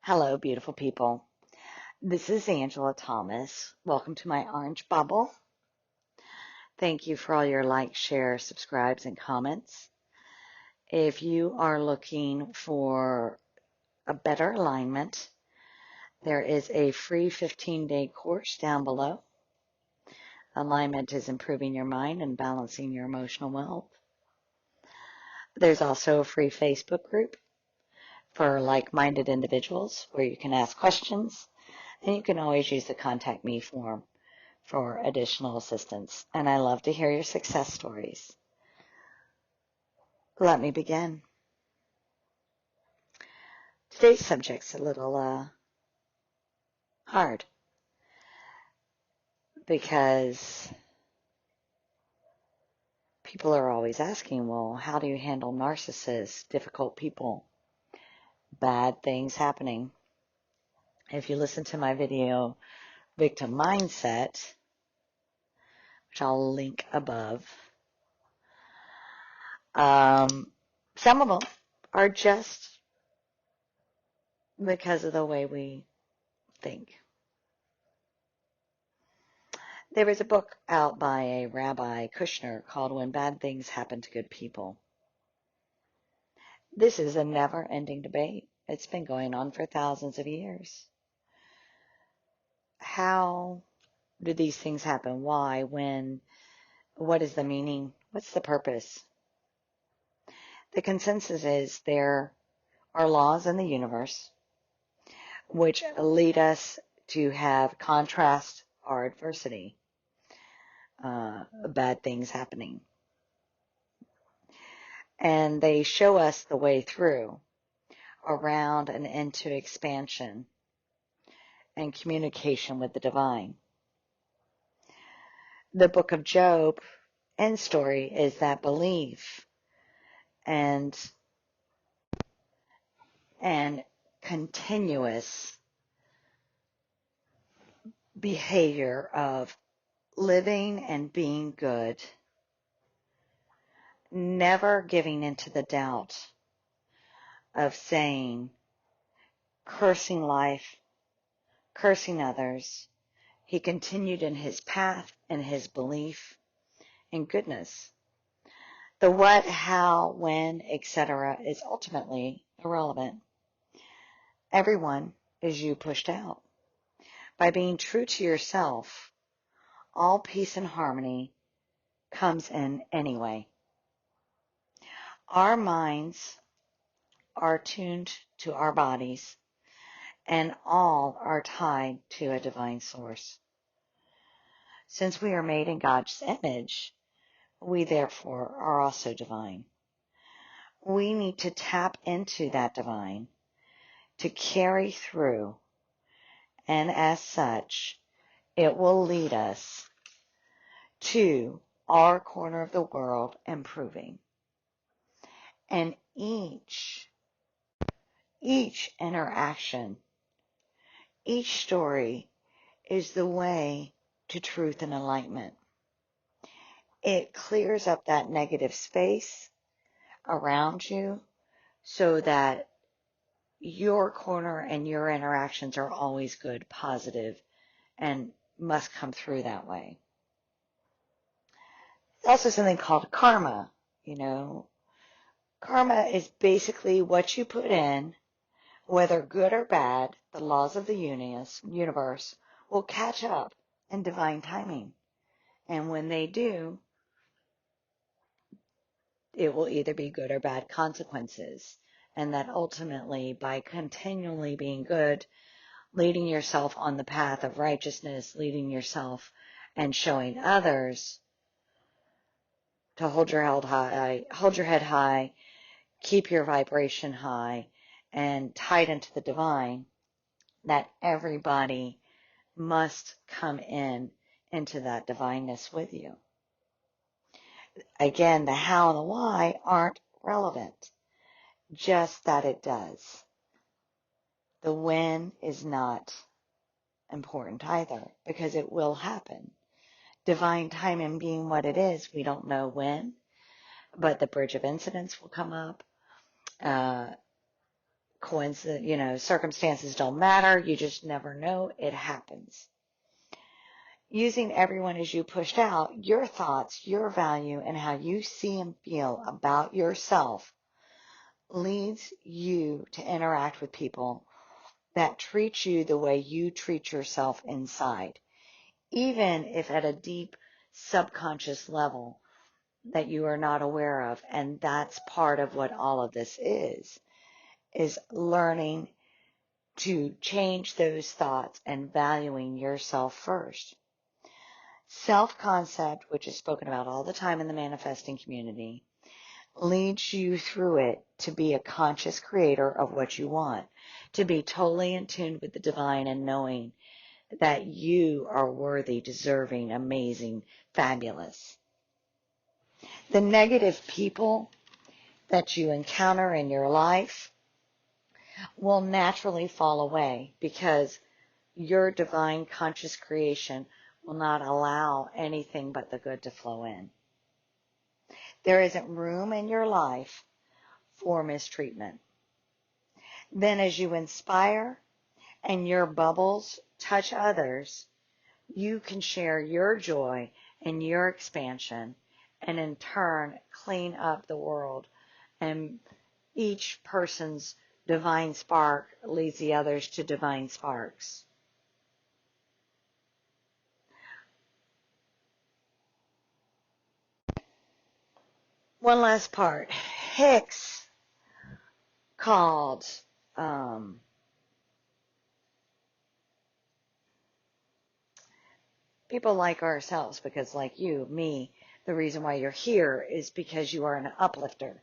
Hello, beautiful people. This is Angela Thomas. Welcome to my orange bubble. Thank you for all your likes, shares, subscribes, and comments. If you are looking for a better alignment, there is a free 15-day course down below. Alignment is improving your mind and balancing your emotional wealth. There's also a free Facebook group for like-minded individuals where you can ask questions, and you can always use the contact me form for additional assistance. And I love to hear your success stories. Let me begin. Today's subject's a little hard because people are always asking, well, how do you handle narcissists, difficult people, bad things happening? If you listen to my video, Victim Mindset, which I'll link above, some of them are just because of the way we think. There was a book out by a Rabbi Kushner called When Bad Things Happen to Good People. This is a never-ending debate. It's been going on for thousands of years. How do these things happen? Why? When? What is the meaning? What's the purpose? The consensus is there are laws in the universe which lead us to have contrast or adversity, bad things happening. And they show us the way through, around and into expansion and communication with the divine. The book of Job end story is that belief and continuous behavior of living and being good, never giving into the doubt of saying, cursing life, cursing others. He continued in his path and his belief in goodness. The what, how, when, etc. is ultimately irrelevant. Everyone is you pushed out. By being true to yourself, all peace and harmony comes in anyway. Our minds are tuned to our bodies, and all are tied to a divine source. Since we are made in God's image, we therefore are also divine. We need to tap into that divine to carry through, and as such, it will lead us to our corner of the world improving. And each interaction, each story is the way to truth and enlightenment. It clears up that negative space around you so that your corner and your interactions are always good, positive, and must come through that way. There's also something called karma. Karma is basically what you put in, whether good or bad. The laws of the universe will catch up in divine timing. And when they do, it will either be good or bad consequences. And that ultimately, by continually being good, leading yourself on the path of righteousness, leading yourself and showing others to hold your head high, keep your vibration high, and tied into the divine, that everybody must come into that divineness with you. Again, the how and the why aren't relevant, just that it does. The when is not important either, because it will happen. Divine timing being what it is, we don't know when, but the bridge of incidents will come up. coincidence, circumstances don't matter. You just never know. It happens. Using everyone as you pushed out, your thoughts, your value, and how you see and feel about yourself leads you to interact with people that treat you the way you treat yourself inside, even if at a deep subconscious level that you are not aware of. And that's part of what all of this is learning to change those thoughts and valuing yourself first. Self-concept, which is spoken about all the time in the manifesting community, leads you through it to be a conscious creator of what you want, to be totally in tune with the divine and knowing that you are worthy, deserving, amazing, fabulous. The negative people that you encounter in your life will naturally fall away because your divine conscious creation will not allow anything but the good to flow in. There isn't room in your life for mistreatment. Then as you inspire and your bubbles touch others, you can share your joy and your expansion and in turn clean up the world. And each person's divine spark leads the others to divine sparks. One last part. Hicks called people like ourselves, because like you, me, the reason why you're here is because you are an uplifter.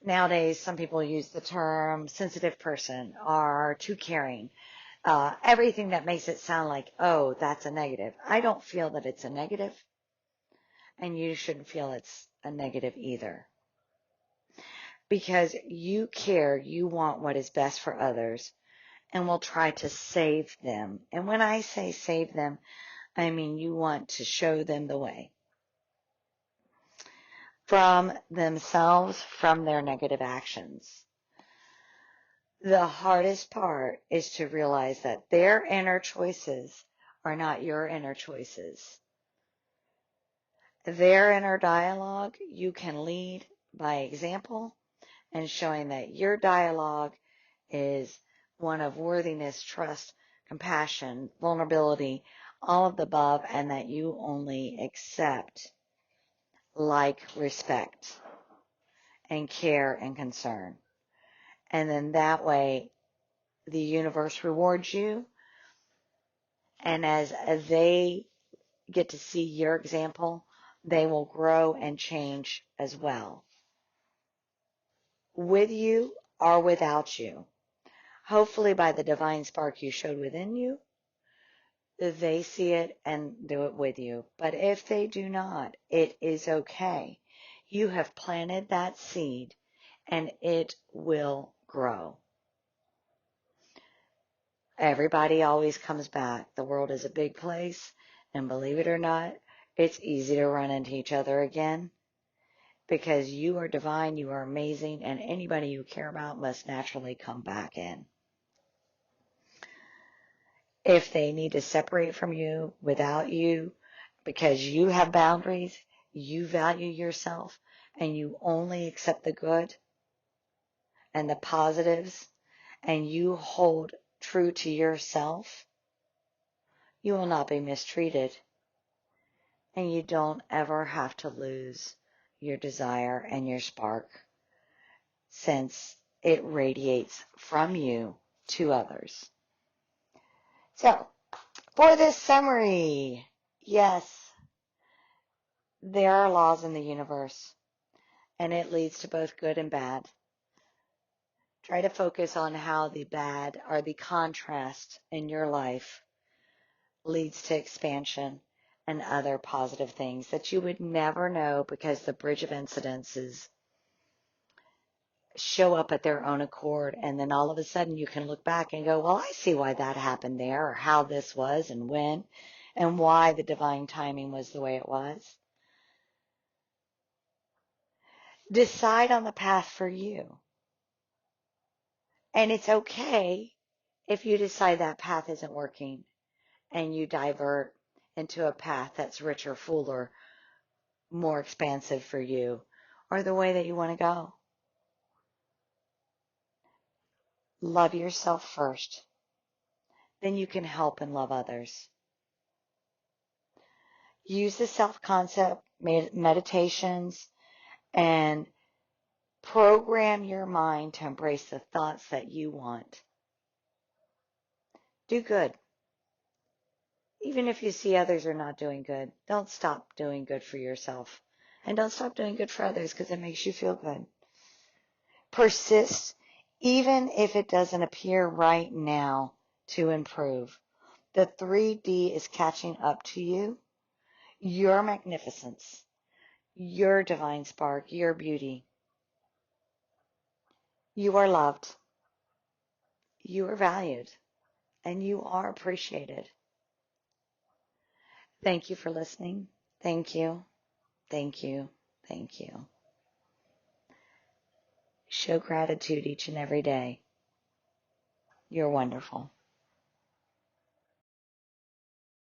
Nowadays, some people use the term sensitive person or too caring. Everything that makes it sound like, oh, that's a negative. I don't feel that it's a negative, and you shouldn't feel it's a negative either. Because you care, you want what is best for others, and will try to save them. And when I say save them, I mean you want to show them the way from themselves, from their negative actions. The hardest part is to realize that their inner choices are not your inner choices. Their inner dialogue, you can lead by example and showing that your dialogue is one of worthiness, trust, compassion, vulnerability, all of the above, and that you only accept, like, respect, and care and concern. And then that way, the universe rewards you. And as they get to see your example, they will grow and change as well. With you or without you. Hopefully by the divine spark you showed within you, they see it and do it with you. But if they do not, it is okay. You have planted that seed and it will grow. Everybody always comes back. The world is a big place, and believe it or not, it's easy to run into each other again because you are divine, you are amazing, and anybody you care about must naturally come back in. If they need to separate from you without you because you have boundaries, you value yourself, and you only accept the good and the positives, and you hold true to yourself, you will not be mistreated, and you don't ever have to lose your desire and your spark, since it radiates from you to others. So, for this summary, yes, there are laws in the universe, and it leads to both good and bad. Try to focus on how the bad or the contrast in your life leads to expansion and other positive things that you would never know because the bridge of incidences show up at their own accord, and then all of a sudden you can look back and go, well, I see why that happened there, or how this was and when, and why the divine timing was the way it was. Decide on the path for you. And it's okay if you decide that path isn't working and you divert into a path that's richer, fuller, more expansive for you, or the way that you want to go. Love yourself first. Then you can help and love others. Use the self-concept meditations and program your mind to embrace the thoughts that you want. Do good. Even if you see others are not doing good, don't stop doing good for yourself. And don't stop doing good for others because it makes you feel good. Persist even if it doesn't appear right now to improve. The 3D is catching up to you. Your magnificence, your divine spark, your beauty. You are loved. You are valued. And you are appreciated. Thank you for listening. Thank you. Thank you. Thank you. Show gratitude each and every day. You're wonderful.